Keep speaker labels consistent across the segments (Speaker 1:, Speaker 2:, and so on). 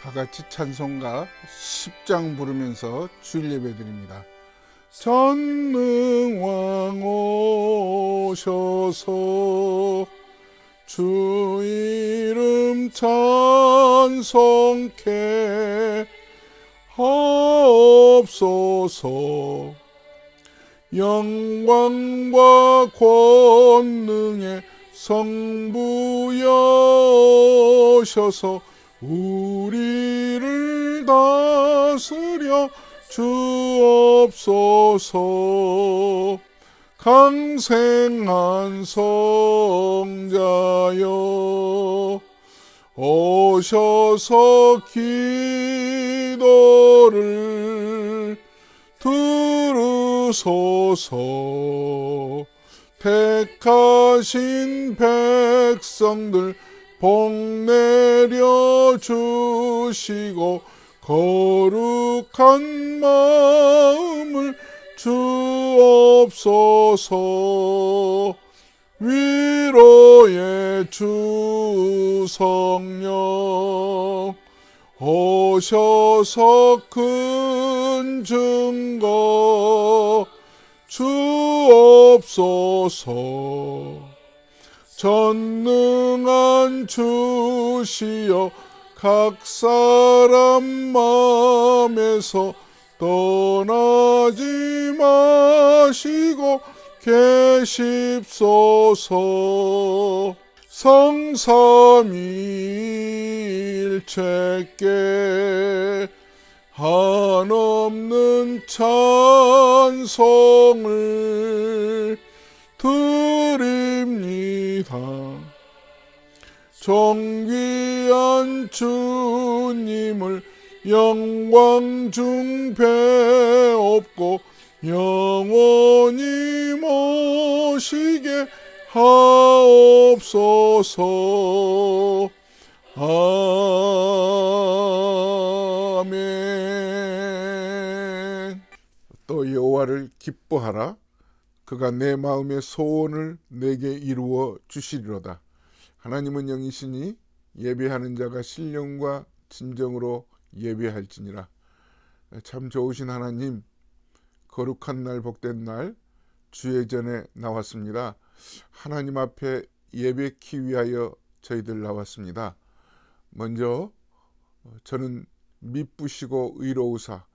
Speaker 1: 다 같이 찬송가 10장 부르면서 주일 예배 드립니다. 전능왕 오셔서 주 이름 찬송케 하옵소서. 영광과 권능의 성부여셔서 우리를 다스려 주옵소서. 강생한 성자여 오셔서 기도를 들으소서. 택하신 백성들 복 내려 주시고 거룩한 마음을 주옵소서. 위로의 주 성령 오셔서 큰 증거 주옵소서. 전능한 주시여 각 사람 마음에서 떠나지 마시고 계십소서. 성삼위일체께 한없는 찬송을 드립니다. 존귀한 주님을 영광 중 배옵고 영원히 모시게 하옵소서. 아멘. 또 여호와를 기뻐하라. 그가 내 마음의 소원을 내게 이루어 주시리로다. 하나님은 영이시니 예배하는 자가 신령과 진정으로 예배할지니라. 참 좋으신 하나님, 거룩한 날 복된 날 주의 전에 나왔습니다. 하나님 앞에 예배키 위하여 저희들 나왔습니다. 먼저 저는 미쁘시고 의로우사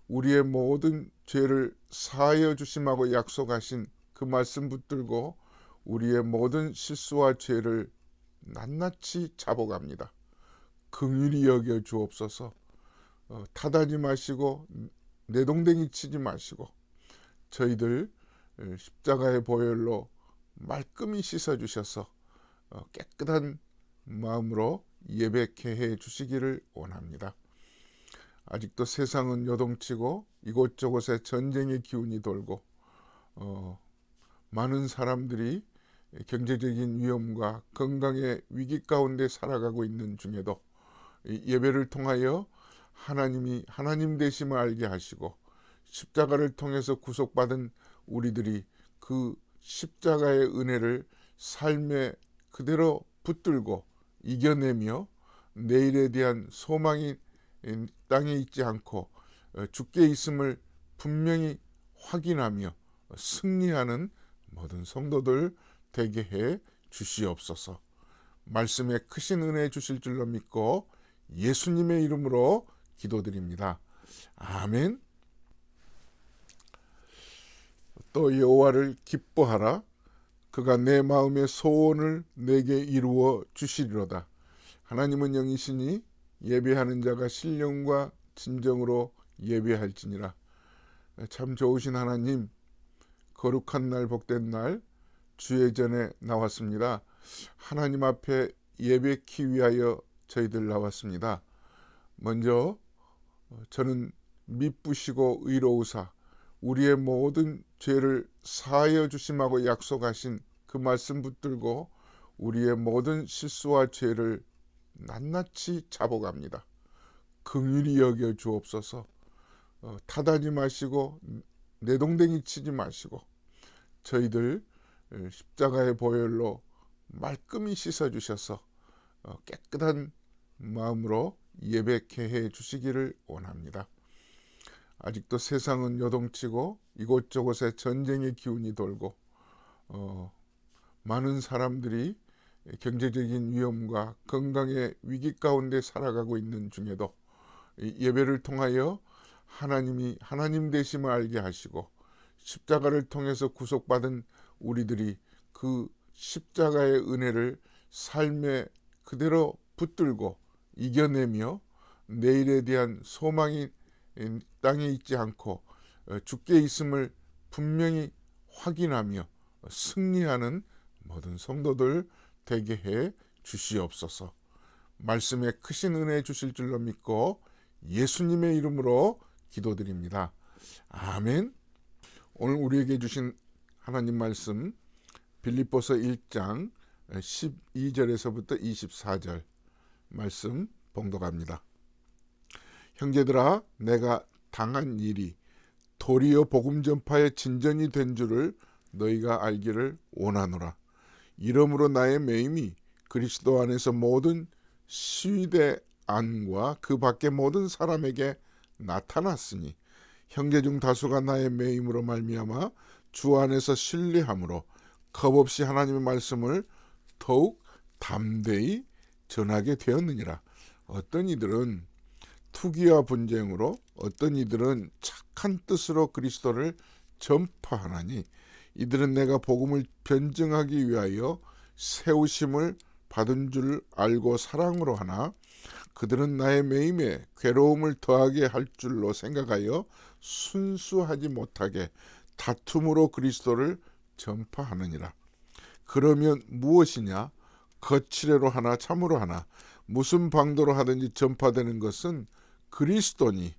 Speaker 1: 우리의 모든 죄를 사하여 주심하고 약속하신 그 말씀 붙들고 우리의 모든 실수와 죄를 낱낱이 잡아갑니다. 긍휼히 여겨 주옵소서. 타다지 마시고 내동댕이 치지 마시고 저희들 십자가의 보혈로 말끔히 씻어주셔서 깨끗한 마음으로 예배케 해 주시기를 원합니다. 아직도 세상은 요동치고 이곳저곳에 전쟁의 기운이 돌고 많은 사람들이 경제적인 위험과 건강의 위기 가운데 살아가고 있는 중에도 예배를 통하여 하나님이 하나님 되심을 알게 하시고 십자가를 통해서 구속받은 우리들이 그 십자가의 은혜를 삶에 그대로 붙들고 이겨내며 내일에 대한 소망이 땅에 있지 않고 주께 있음을 분명히 확인하며 승리하는 모든 성도들 되게 해 주시옵소서. 말씀에 크신 은혜 주실 줄로 믿고 예수님의 이름으로 기도드립니다. 아멘. 또 여호와를 기뻐하라. 그가 내 마음의 소원을 내게 이루어 주시리로다. 하나님은 영이시니 예배하는 자가 신령과 진정으로 예배할지니라. 참 좋으신 하나님, 거룩한 날 복된 날 주의 전에 나왔습니다. 하나님 앞에 예배키 위하여 저희들 나왔습니다. 먼저 저는 미쁘시고 의로우사 우리의 모든 죄를 사하여 주심하고 약속하신 그 말씀 붙들고 우리의 모든 실수와 죄를 낱낱이 잡아갑니다. 긍휼히 여겨 주옵소서. 타다지 마시고 내동댕이 치지 마시고 저희들 십자가의 보혈로 말끔히 씻어주셔서 깨끗한 마음으로 예배케 해 주시기를 원합니다. 아직도 세상은 요동치고 이곳저곳에 전쟁의 기운이 돌고 많은 사람들이 경제적인 위험과 건강의 위기 가운데 살아가고 있는 중에도 예배를 통하여 하나님이 하나님 되심을 알게 하시고 십자가를 통해서 구속받은 우리들이 그 십자가의 은혜를 삶에 그대로 붙들고 이겨내며 내일에 대한 소망이 땅에 있지 않고 주께 있음을 분명히 확인하며 승리하는 모든 성도들 되게 해 주시옵소서. 말씀에 크신 은혜 주실 줄로 믿고 예수님의 이름으로 기도드립니다. 아멘. 오늘 우리에게 주신 하나님 말씀 빌립보서 1장 12절에서부터 24절 말씀 봉독합니다. 형제들아, 내가 당한 일이 도리어 복음 전파의 진전이 된 줄을 너희가 알기를 원하노라. 이러므로 나의 매임이 그리스도 안에서 모든 시위대 안과 그 밖의 모든 사람에게 나타났으니 형제 중 다수가 나의 매임으로 말미암아 주 안에서 신뢰함으로 겁없이 하나님의 말씀을 더욱 담대히 전하게 되었느니라. 어떤 이들은 투기와 분쟁으로, 어떤 이들은 착한 뜻으로 그리스도를 전파하나니 이들은 내가 복음을 변증하기 위하여 세우심을 받은 줄 알고 사랑으로 하나 그들은 나의 매임에 괴로움을 더하게 할 줄로 생각하여 순수하지 못하게 다툼으로 그리스도를 전파하느니라. 그러면 무엇이냐? 거칠애로 하나 참으로 하나 무슨 방도로 하든지 전파되는 것은 그리스도니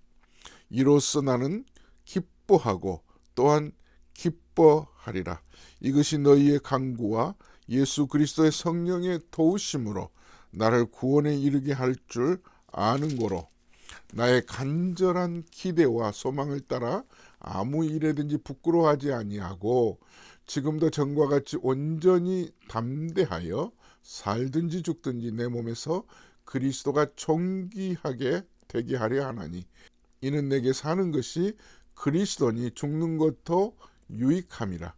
Speaker 1: 이로써 나는 기뻐하고 또한 기뻐하리라. 이것이 너희의 간구와 예수 그리스도의 성령의 도우심으로 나를 구원에 이르게 할 줄 아는 고로 나의 간절한 기대와 소망을 따라 아무 일에든지 부끄러워하지 아니하고 지금도 전과 같이 온전히 담대하여 살든지 죽든지 내 몸에서 그리스도가 존귀하게 되게 하려 하나니 이는 내게 사는 것이 그리스도니 죽는 것도 유익함이라.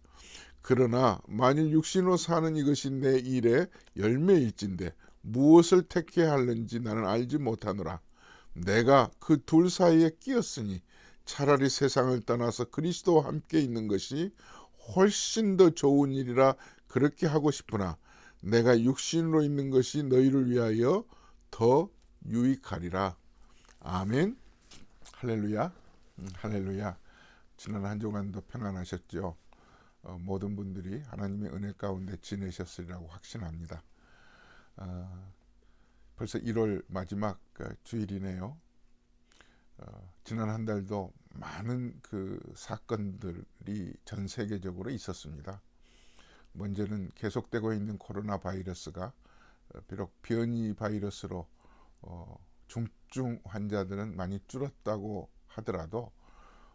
Speaker 1: 그러나 만일 육신으로 사는 이것이 내 일의 열매일진데 무엇을 택해야 하는지 나는 알지 못하노라. 내가 그 둘 사이에 끼었으니 차라리 세상을 떠나서 그리스도와 함께 있는 것이 훨씬 더 좋은 일이라 그렇게 하고 싶으나 내가 육신으로 있는 것이 너희를 위하여 더 유익하리라. 아멘. 할렐루야. 할렐루야. 지난 한 주간도 평안하셨죠? 모든 분들이 하나님의 은혜 가운데 지내셨으리라고 확신합니다. 벌써 1월 마지막 주일이네요. 지난 한 달도 많은 그 사건들이 전 세계적으로 있었습니다. 먼저는 계속되고 있는 코로나 바이러스가 비록 변이 바이러스로 중증 환자들은 많이 줄었다고 하더라도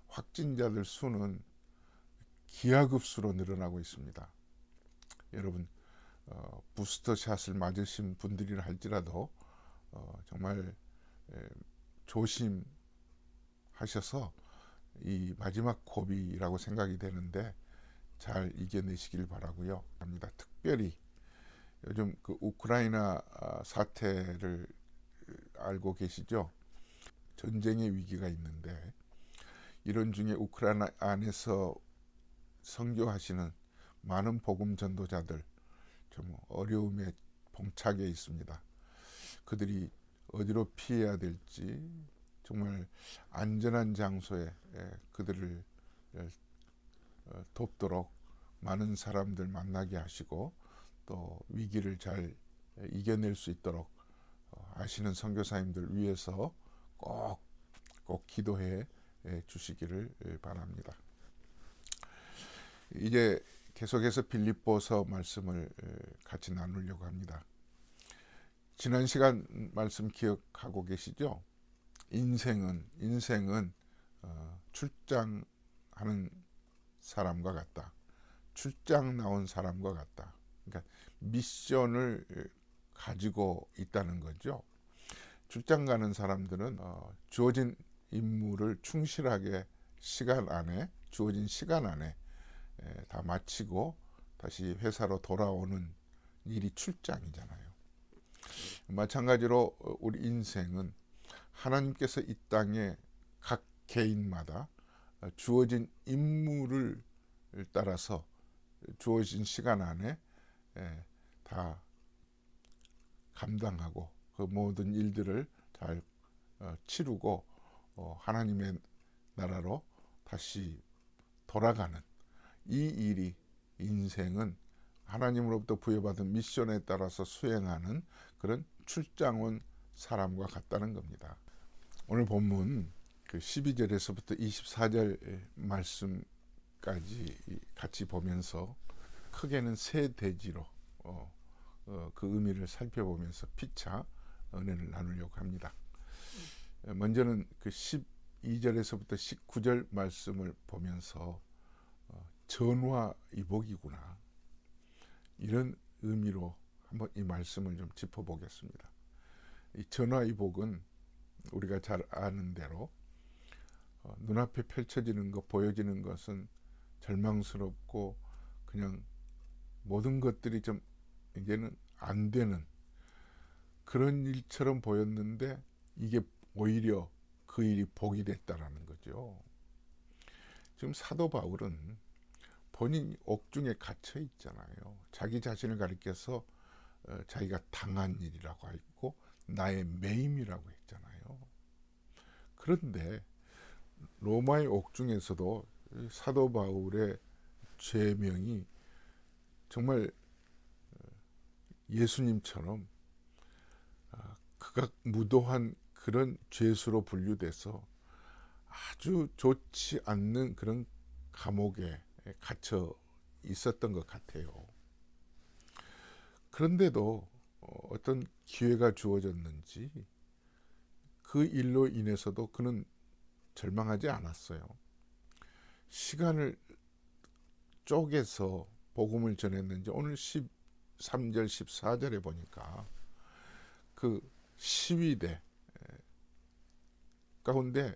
Speaker 1: 확진자들 수는 기하급수로 늘어나고 있습니다. 여러분 부스터샷을 맞으신 분들이라 할지라도 정말 조심하셔서 이 마지막 고비라고 생각이 되는데 잘 이겨내시길 바라고요. 합니다. 특별히 요즘 그 우크라이나 사태를 알고 계시죠? 전쟁의 위기가 있는데 이런 중에 우크라이나 안에서 선교하시는 많은 복음 전도자들 좀 어려움에 봉착해 있습니다. 그들이 어디로 피해야 될지 정말 안전한 장소에 그들을 돕도록 많은 사람들 만나게 하시고 또 위기를 잘 이겨낼 수 있도록 아시는 선교사님들 위해서 꼭 기도해 주시기를 바랍니다. 이제 계속해서 빌립보서 말씀을 같이 나누려고 합니다. 지난 시간 말씀 기억하고 계시죠? 인생은 출장하는 사람과 같다. 출장 나온 사람과 같다. 그러니까 미션을 가지고 있다는 거죠. 출장 가는 사람들은 주어진 임무를 충실하게 주어진 시간 안에 다 마치고 다시 회사로 돌아오는 일이 출장이잖아요. 마찬가지로 우리 인생은 하나님께서 이 땅에 각 개인마다 주어진 임무를 따라서 주어진 시간 안에 다 감당하고 그 모든 일들을 잘 치르고 하나님의 나라로 다시 돌아가는 이 일이, 인생은 하나님으로부터 부여받은 미션에 따라서 수행하는 그런 출장 온 사람과 같다는 겁니다. 오늘 본문 그 12절에서부터 24절 말씀까지 같이 보면서 크게는 세 대지로 그 의미를 살펴보면서 피차 은혜를 나누려고 합니다. 먼저는 그 12절에서부터 19절 말씀을 보면서 전화위복이구나, 이런 의미로 한번 이 말씀을 좀 짚어보겠습니다. 이 전화위복은 우리가 잘 아는 대로 눈앞에 펼쳐지는 것, 보여지는 것은 절망스럽고 그냥 모든 것들이 좀 이제는 안 되는 그런 일처럼 보였는데, 이게 오히려 그 일이 복이 됐다라는 거죠. 지금 사도 바울은 본인 옥중에 갇혀 있잖아요. 자기 자신을 가리켜서 자기가 당한 일이라고 했고 나의 매임이라고 했잖아요. 그런데 로마의 옥중에서도 사도 바울의 죄명이 정말 예수님처럼 극악무도한 그런 죄수로 분류돼서 아주 좋지 않는 그런 감옥에 갇혀 있었던 것 같아요. 그런데도 어떤 기회가 주어졌는지 그 일로 인해서도 그는 절망하지 않았어요. 시간을 쪼개서 복음을 전했는지 오늘 13절 14절에 보니까 그 시위대 가운데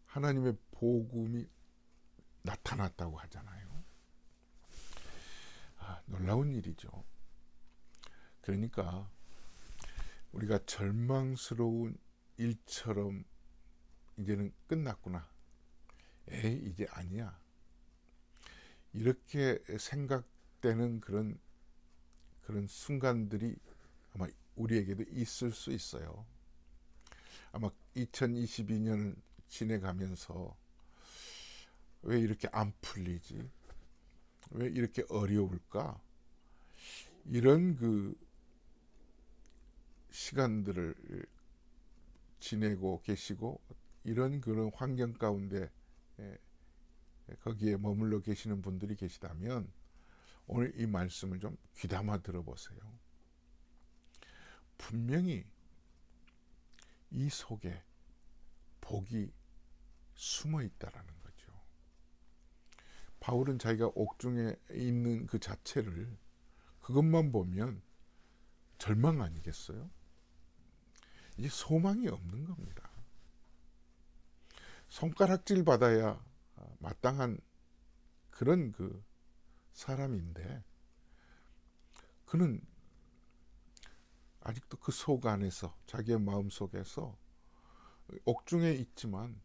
Speaker 1: 하나님의 복음이 나타났다고 하잖아요. 놀라운 일이죠. 그러니까 우리가 절망스러운 일처럼 이제는 끝났구나, 이제 아니야, 이렇게 생각되는 그런 순간들이 아마 우리에게도 있을 수 있어요. 아마 2022년을 지내가면서 왜 이렇게 안 풀리지? 왜 이렇게 어려울까? 이런 그 시간들을 지내고 계시고 이런 그런 환경 가운데 거기에 머물러 계시는 분들이 계시다면 오늘 이 말씀을 좀 귀담아 들어보세요. 분명히 이 속에 복이 숨어 있다라는 거죠. 바울은 자기가 옥중에 있는 그 자체를, 그것만 보면 절망 아니겠어요? 이제 소망이 없는 겁니다. 손가락질 받아야 마땅한 그런 그 사람인데 그는 아직도 그 속 안에서, 자기의 마음 속에서 옥중에 있지만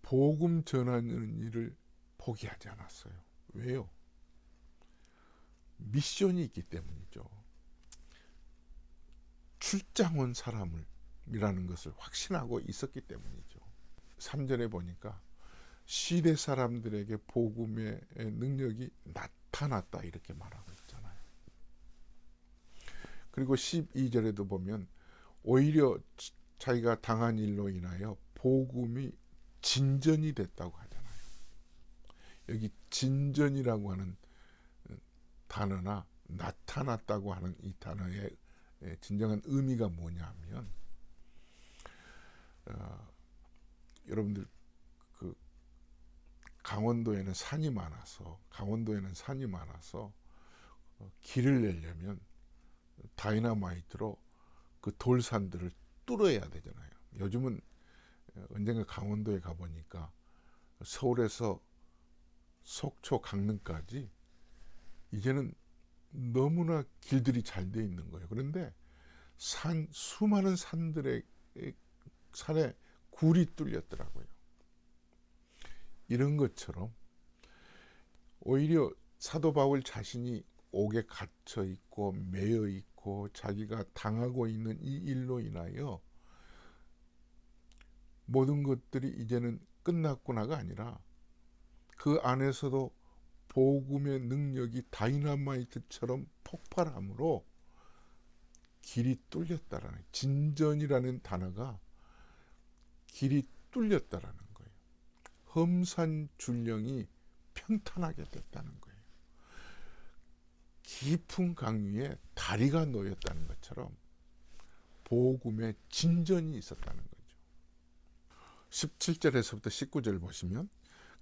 Speaker 1: 복음 전하는 일을 포기하지 않았어요. 왜요? 미션이 있기 때문이죠. 출장 온 사람이라는 것을 확신하고 있었기 때문이죠. 3절에 보니까 시대 사람들에게 복음의 능력이 나타났다, 이렇게 말하고 있잖아요. 그리고 12절에도 보면 오히려 자기가 당한 일로 인하여 복음이 진전이 됐다고 하잖아요. 여기 진전이라고 하는 단어나 나타났다고 하는 이 단어의 진정한 의미가 뭐냐면 여러분들 그 강원도에는 산이 많아서 길을 내려면 다이너마이트로 그 그 돌산들을 뚫어야 되잖아요. 요즘은 언젠가 강원도에 가보니까 서울에서 속초, 강릉까지 이제는 너무나 길들이 잘 돼 있는 거예요. 그런데 수많은 산에 굴이 뚫렸더라고요. 이런 것처럼 오히려 사도 바울 자신이 옥에 갇혀 있고 매여 있고 자기가 당하고 있는 이 일로 인하여 모든 것들이 이제는 끝났구나가 아니라 그 안에서도 복음의 능력이 다이너마이트처럼 폭발함으로 길이 뚫렸다라는, 진전이라는 단어가 길이 뚫렸다라는 거예요. 험산 줄령이 평탄하게 됐다는 거예요. 깊은 강 위에 다리가 놓였다는 것처럼 복음의 진전이 있었다는 거죠. 17절에서부터 19절 보시면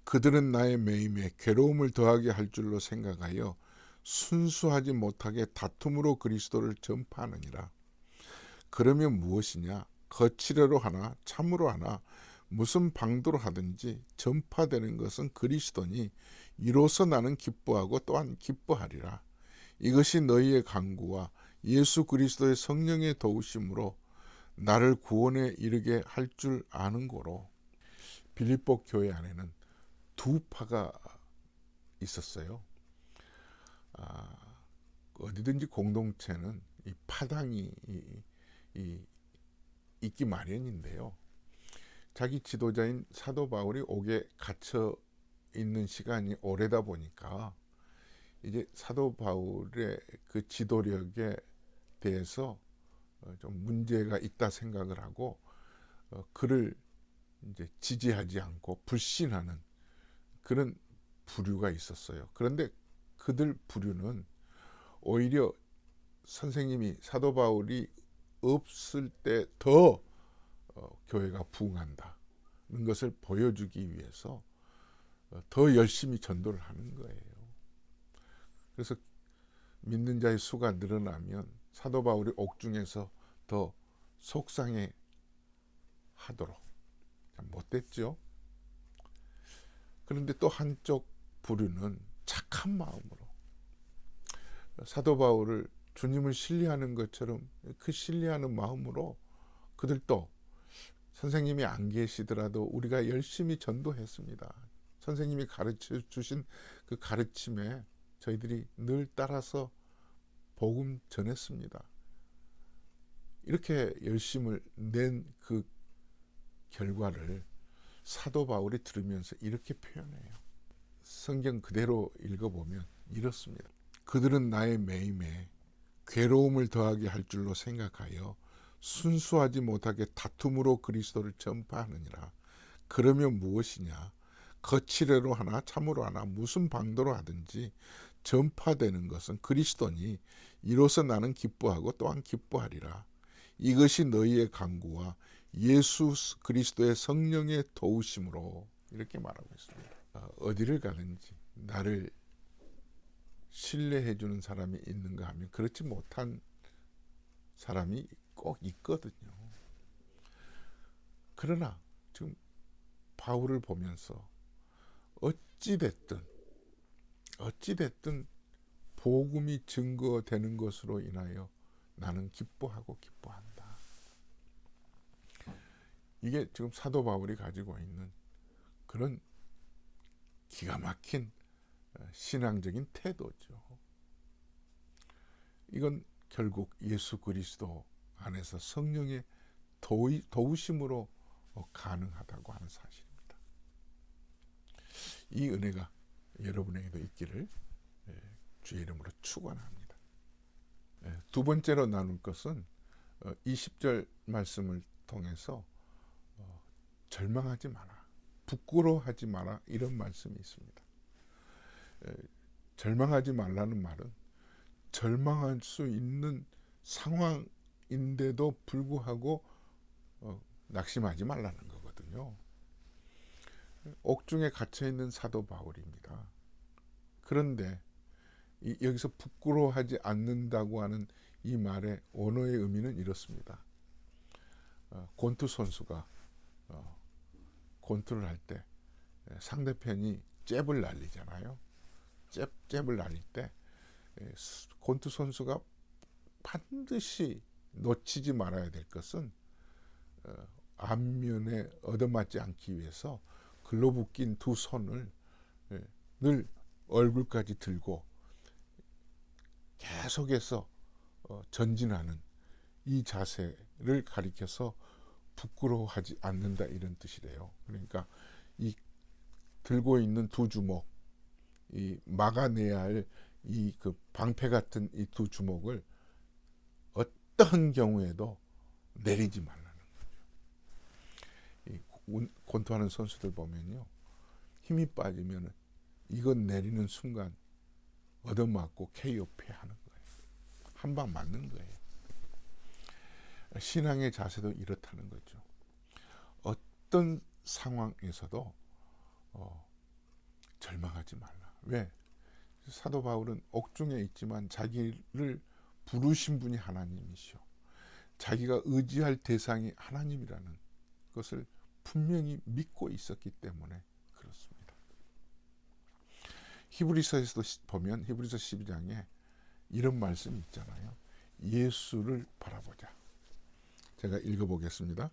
Speaker 1: 그들은 나의 매임에 괴로움을 더하게 할 줄로 생각하여 순수하지 못하게 다툼으로 그리스도를 전파하느니라. 그러면 무엇이냐? 거칠어로 하나 참으로 하나 무슨 방도로 하든지 전파되는 것은 그리스도니 이로써 나는 기뻐하고 또한 기뻐하리라. 이것이 너희의 간구와 예수 그리스도의 성령의 도우심으로 나를 구원에 이르게 할 줄 아는 거로. 빌립보 교회 안에는 두 파가 있었어요. 어디든지 공동체는 이 파당이 있기 마련인데요. 자기 지도자인 사도 바울이 옥에 갇혀 있는 시간이 오래다 보니까 이제 사도 바울의 그 지도력에 대해서 좀 문제가 있다 생각을 하고 그를 이제 지지하지 않고 불신하는 그런 부류가 있었어요. 그런데 그들 부류는 오히려 선생님이 사도 바울이 없을 때 더 교회가 부흥한다는 것을 보여주기 위해서 더 열심히 전도를 하는 거예요. 그래서 믿는 자의 수가 늘어나면 사도 바울이 옥중에서 더 속상해 하도록. 못됐죠. 그런데 또 한쪽 부류는 착한 마음으로 사도 바울을 주님을 신뢰하는 것처럼 그 신뢰하는 마음으로 그들도 선생님이 안 계시더라도 우리가 열심히 전도했습니다. 선생님이 가르쳐 주신 그 가르침에 저희들이 늘 따라서 복음 전했습니다. 이렇게 열심을 낸 그 결과를 사도 바울이 들으면서 이렇게 표현해요. 성경 그대로 읽어보면 이렇습니다. 그들은 나의 매임에 괴로움을 더하게 할 줄로 생각하여 순수하지 못하게 다툼으로 그리스도를 전파하느니라. 그러면 무엇이냐? 거칠어로 하나 참으로 하나 무슨 방도로 하든지 전파되는 것은 그리스도니 이로써 나는 기뻐하고 또한 기뻐하리라. 이것이 너희의 간구와 예수 그리스도의 성령의 도우심으로. 이렇게 말하고 있습니다. 어디를 가든지 나를 신뢰해 주는 사람이 있는가 하면 그렇지 못한 사람이 꼭 있거든요. 그러나 지금 바울을 보면서 어찌됐든 복음이 증거되는 것으로 인하여 나는 기뻐하고 기뻐한다. 이게 지금 사도 바울이 가지고 있는 그런 기가 막힌 신앙적인 태도죠. 이건 결국 예수 그리스도 안에서 성령의 도우심으로 가능하다고 하는 사실입니다. 이 은혜가 여러분에게도 있기를 주의 이름으로 축원합니다. 두 번째로 나눌 것은 20절 말씀을 통해서 절망하지 마라, 부끄러워하지 마라, 이런 말씀이 있습니다. 절망하지 말라는 말은 절망할 수 있는 상황인데도 불구하고 낙심하지 말라는 거거든요. 옥중에 갇혀있는 사도 바울입니다. 그런데 여기서 부끄러워하지 않는다고 하는 이 말의 원어의 의미는 이렇습니다. 권투 선수가 권투를 할 때 상대편이 잽을 날리잖아요. 잽을 날릴 때 권투 선수가 반드시 놓치지 말아야 될 것은 앞면에 얻어맞지 않기 위해서 글로브 낀 두 손을 늘 얼굴까지 들고 계속해서 전진하는 이 자세를 가리켜서 부끄러워하지 않는다, 이런 뜻이래요. 그러니까 이 들고 있는 두 주먹, 이 막아내야 할 이 그 방패 같은 이 두 주먹을 어떤 경우에도 내리지 말라는 거죠. 이 권투하는 선수들 보면요, 힘이 빠지면 이건 내리는 순간 얻어맞고 KO 패하는 거예요. 한 방 맞는 거예요. 신앙의 자세도 이렇다는 거죠. 어떤 상황에서도 절망하지 말라. 왜? 사도 바울은 옥중에 있지만 자기를 부르신 분이 하나님이시오, 자기가 의지할 대상이 하나님이라는 것을 분명히 믿고 있었기 때문에 그렇습니다. 히브리서에서도 보면 히브리서 12장에 이런 말씀이 있잖아요. 예수를 바라보자. 제가 읽어보겠습니다.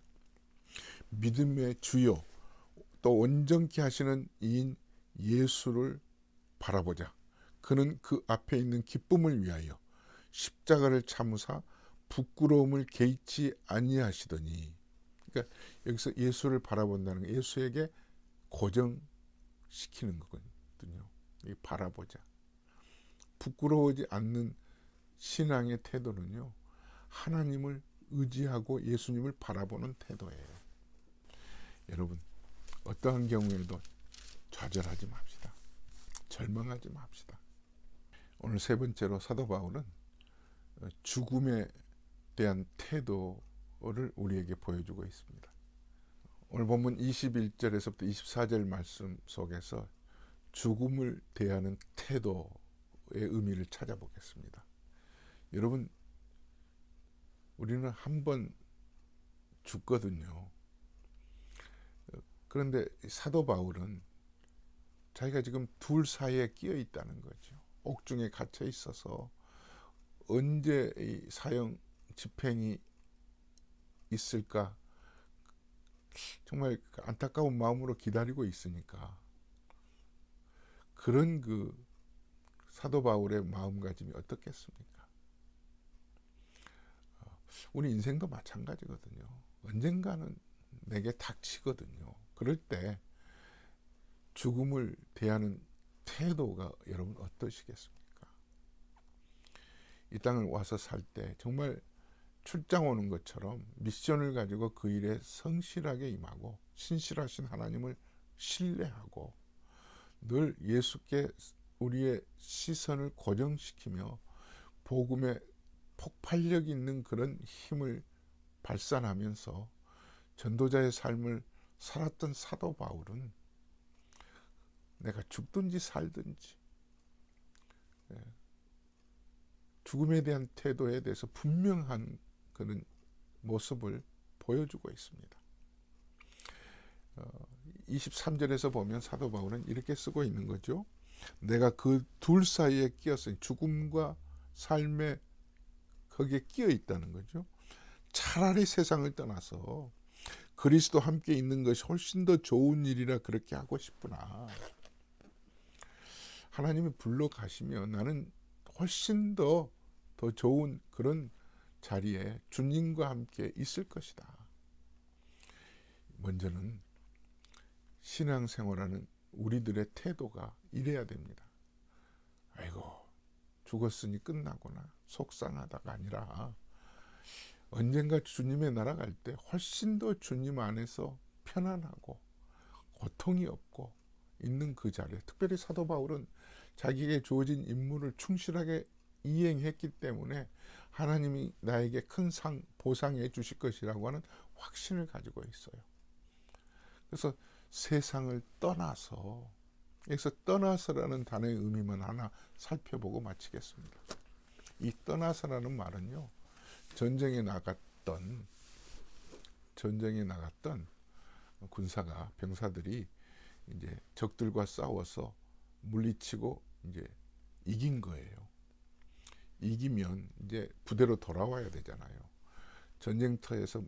Speaker 1: 믿음의 주요 또 온전케 하시는 이인 예수를 바라보자. 그는 그 앞에 있는 기쁨을 위하여 십자가를 참으사 부끄러움을 개의치 아니하시더니. 그러니까 여기서 예수를 바라본다는 게 예수에게 고정시키는 거거든요. 바라보자. 부끄러워하지 않는 신앙의 태도는요, 하나님을 의지하고 예수님을 바라보는 태도예요. 여러분, 어떠한 경우에도 좌절하지 맙시다. 절망하지 맙시다. 오늘 세 번째로 사도 바울은 죽음에 대한 태도를 우리에게 보여주고 있습니다. 오늘 본문 21절에서부터 24절 말씀 속에서 죽음을 대하는 태도의 의미를 찾아보겠습니다. 여러분, 우리는 한 번 죽거든요. 그런데 사도 바울은 자기가 지금 둘 사이에 끼어 있다는 거죠. 옥중에 갇혀 있어서 언제 이 사형 집행이 있을까 정말 안타까운 마음으로 기다리고 있으니까, 그런 그 사도 바울의 마음가짐이 어떻겠습니까? 우리 인생도 마찬가지거든요. 언젠가는 내게 닥치거든요. 그럴 때 죽음을 대하는 태도가 여러분 어떠시겠습니까? 이 땅을 와서 살 때 정말 출장 오는 것처럼 미션을 가지고 그 일에 성실하게 임하고 신실하신 하나님을 신뢰하고 늘 예수께 우리의 시선을 고정시키며 복음의 폭발력 있는 그런 힘을 발산하면서 전도자의 삶을 살았던 사도 바울은 내가 죽든지 살든지 죽음에 대한 태도에 대해서 분명한 그런 모습을 보여주고 있습니다. 23절에서 보면 사도 바울은 이렇게 쓰고 있는 거죠. 내가 그 둘 사이에 끼었으니 죽음과 삶에 거기에 끼어 있다는 거죠. 차라리 세상을 떠나서 그리스도 함께 있는 것이 훨씬 더 좋은 일이라 그렇게 하고 싶구나. 하나님이 불러가시면 나는 훨씬 더 좋은 그런 자리에 주님과 함께 있을 것이다. 먼저는 신앙생활하는 우리들의 태도가 이래야 됩니다. 아이고, 죽었으니 끝나구나 속상하다가 아니라 언젠가 주님의 나라 갈 때 훨씬 더 주님 안에서 편안하고 고통이 없고 있는 그 자리에, 특별히 사도 바울은 자기에게 주어진 임무를 충실하게 이행했기 때문에 하나님이 나에게 큰 상 보상해 주실 것이라고 하는 확신을 가지고 있어요. 그래서 세상을 떠나서, 여기서 떠나서라는 단어의 의미만 하나 살펴보고 마치겠습니다. 이 떠나서라는 말은요, 전쟁에 나갔던 군사가, 병사들이 이제 적들과 싸워서 물리치고 이제 이긴 거예요. 이기면 이제 부대로 돌아와야 되잖아요. 전쟁터에서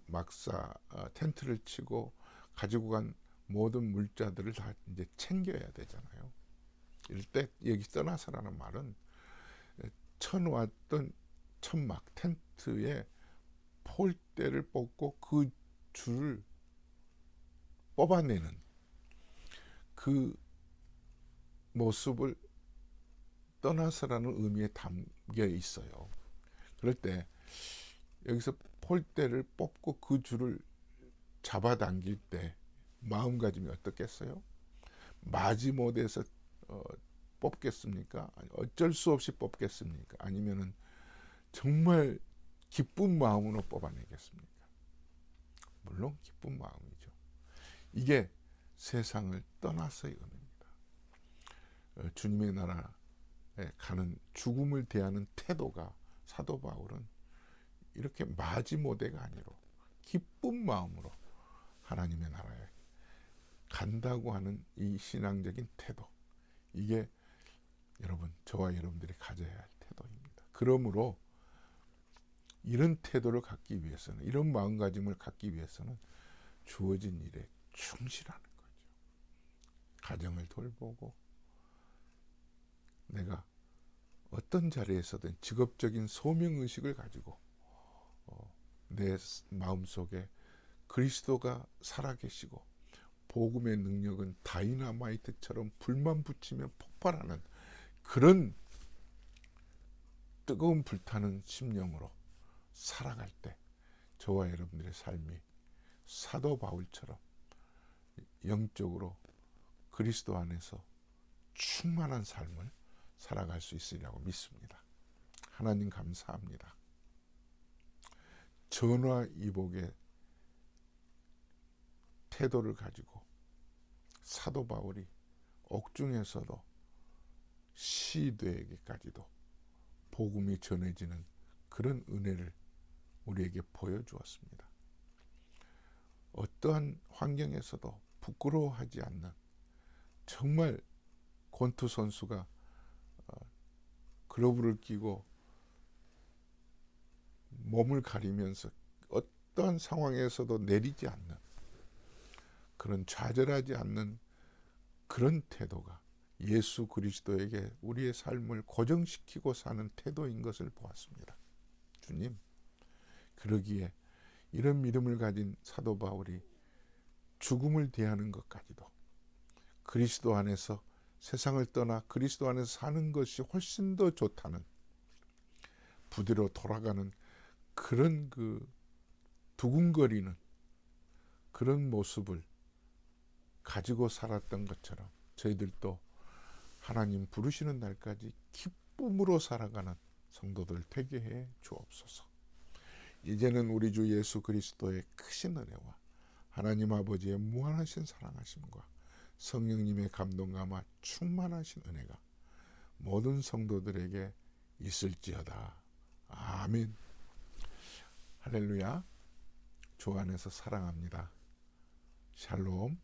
Speaker 1: 텐트를 치고 가지고 간 모든 물자들을 다 이제 챙겨야 되잖아요. 이럴 때 여기 떠나서라는 말은 쳐놓았던 천막 텐트에 폴대를 뽑고 그 줄을 뽑아내는 그 모습을 떠나서라는 의미에 담겨 있어요. 그럴 때 여기서 폴대를 뽑고 그 줄을 잡아당길 때 마음가짐이 어떻겠어요? 마지못해서 뽑겠습니까? 어쩔 수 없이 뽑겠습니까? 아니면은 정말 기쁜 마음으로 뽑아내겠습니까? 물론 기쁜 마음이죠. 이게 세상을 떠나서의 의미입니다. 주님의 나라에 가는 죽음을 대하는 태도가, 사도 바울은 이렇게 마지못해가 아니로 기쁜 마음으로 하나님의 나라에 간다고 하는 이 신앙적인 태도, 이게 여러분, 저와 여러분들이 가져야 할 태도입니다. 그러므로 이런 태도를 갖기 위해서는, 이런 마음가짐을 갖기 위해서는 주어진 일에 충실하는 거죠. 가정을 돌보고, 내가 어떤 자리에서든 직업적인 소명의식을 가지고 내 마음속에 그리스도가 살아계시고 복음의 능력은 다이너마이트처럼 불만 붙이면 폭발하는 그런 뜨거운 불타는 심령으로 살아갈 때 저와 여러분들의 삶이 사도 바울처럼 영적으로 그리스도 안에서 충만한 삶을 살아갈 수 있으리라고 믿습니다. 하나님 감사합니다. 전화위복의 태도를 가지고 사도 바울이 옥중에서도 시대에게까지도 복음이 전해지는 그런 은혜를 우리에게 보여주었습니다. 어떠한 환경에서도 부끄러워하지 않는, 정말 권투 선수가 글러브를 끼고 몸을 가리면서 어떠한 상황에서도 내리지 않는, 그런 좌절하지 않는 그런 태도가 예수 그리스도에게 우리의 삶을 고정시키고 사는 태도인 것을 보았습니다. 주님, 그러기에 이런 믿음을 가진 사도 바울이 죽음을 대하는 것까지도 그리스도 안에서 세상을 떠나 그리스도 안에서 사는 것이 훨씬 더 좋다는, 부대로 돌아가는 그런 두근거리는 그런 모습을 가지고 살았던 것처럼 저희들도 하나님 부르시는 날까지 기쁨으로 살아가는 성도들 되게 해 주옵소서. 이제는 우리 주 예수 그리스도의 크신 은혜와 하나님 아버지의 무한하신 사랑하심과 성령님의 감동감화 충만하신 은혜가 모든 성도들에게 있을지어다. 아멘. 할렐루야. 주 안에서 사랑합니다. 샬롬.